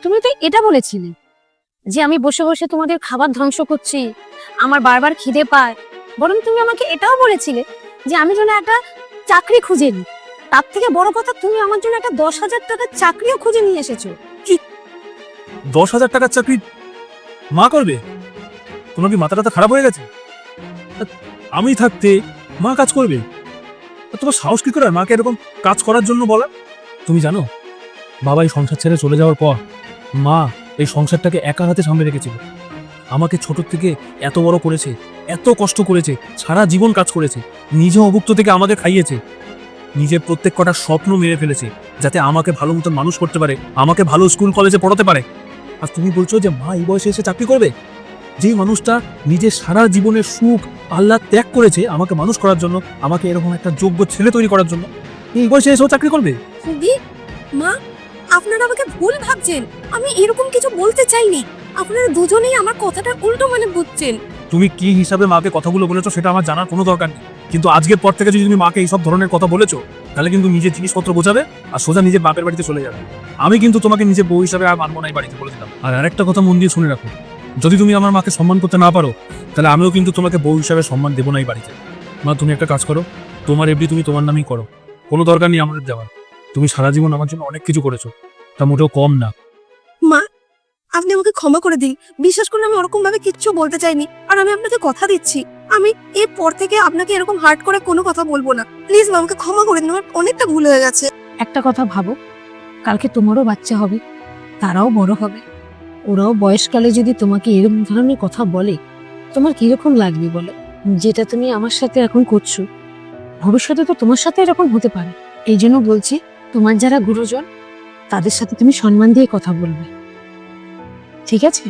তুমি তো এটা বলেছিলে যে আমি বসে বসে তোমাদের খাবার ধ্বংস করছি, আমার বারবার খিদে পায়। বরং তুমি আমাকে এটাও বলেছিলে যে আমি যেন একটা চাকরি খুঁজে নিই। তার থেকে বড় কথা, তুমি আমার জন্য একটা 10,000 টাকার চাকরিও খুঁজে নিয়ে এসেছো। 10,000 টাকার চাকরি মা করবে? তোমার কি মাথাটা খারাপ হয়ে গেছে? আমি থাকতে মা কাজ করবে? তোমার সাহস কি করে মাকে এরকম কাজ করার জন্য বলা? তুমি জানো, বাবা এই সংসার ছেড়ে চলে যাওয়ার পর মা এই সংসারটাকে একার হাতে সামলে রেখেছিল। আমাকে ছোট থেকে এত বড় করেছে, এত কষ্ট করেছে, সারা জীবন কাজ করেছে, নিজে অভুক্ত থেকে আমাদের খাইয়েছে, নিজের প্রত্যেক কটা স্বপ্ন মেরে ফেলেছে যাতে আমাকে ভালো মতন মানুষ করতে পারে, আমাকে ভালো স্কুল কলেজে পড়াতে পারে। আর তুমি বলছো যে মা এই বয়সে এসে চাকরি করবে? যেই মানুষটা নিজের সারা জীবনের সুখ আহ্লাদ ত্যাগ করেছে আমাকে মানুষ করার জন্য, আমাকে এরকম একটা যোগ্য ছেলে তৈরি করার জন্য, এই বয়সে এসেও চাকরি করবে? দি, মা, আপনারা আমাকে ভুল ভাবছেন। আমি এরকম কিছু বলতে চাইনি। আপনারা দুজনেই আমার কথাটা উল্টো মানে বুঝছেন। তুমি কি হিসাবে মাকে কথাগুলো বলেছো সেটা আমার জানার কোনো দরকার নেই, কিন্তু আজকের পর থেকে যদি তুমি মাকে এইসব ধরনের কথা বলেছো তাহলে কিন্তু নিজের জিনিসপত্র বোঝাবে আর সোজা নিজের বাপের বাড়িতে চলে যাবে। আমি কিন্তু তোমাকে নিজের বউ হিসাবে আর মানবো না এই বাড়িতে, বলে দিলাম। আর আরেকটা কথা মন দিয়ে শুনে রাখো, যদি তুমি আমার মাকে সম্মান করতে না পারো তাহলে আমিও কিন্তু তোমাকে বউ হিসাবে সম্মান দেবো না এই বাড়িতে। মা, তুমি একটা কাজ করো, তোমার এফডি তুমি তোমার নামেই করো, কোনো দরকার নেই আমাদের দেওয়ার। তুমি সারা জীবন আমার জন্য অনেক কিছু করেছো, তা মোটেও কম না। মা, আপনি আমাকে ক্ষমা করে দিন। বিশ্বাস করুন, আমি ওরকম ভাবে কিচ্ছু বলতে চাইনি। আর আমি আপনাকে কথা দিচ্ছি, আমি এরপর থেকে আপনাকে এরকম হার্ট করে কোনো কথা বলবো না। প্লিজ মা, আমাকে ক্ষমা করে দিন, আমার অনেকটা ভুল হয়ে গেছে। একটা কথা ভাবো, কালকে তোমারও বাচ্চা হবে, তারাও বড় হবে, ওরাও বয়সকালে যদি তোমাকে এরকম ধরনের কথা বলে, তোমার কিরকম লাগবে বলো? যেটা তুমি আমার সাথে এখন করছো, ভবিষ্যতে তো তোমার সাথে এরকম হতে পারে। এই জন্য বলছি, তোমার যারা গুরুজন তাদের সাথে তুমি সম্মান দিয়ে কথা বলবে, ঠিক আছে?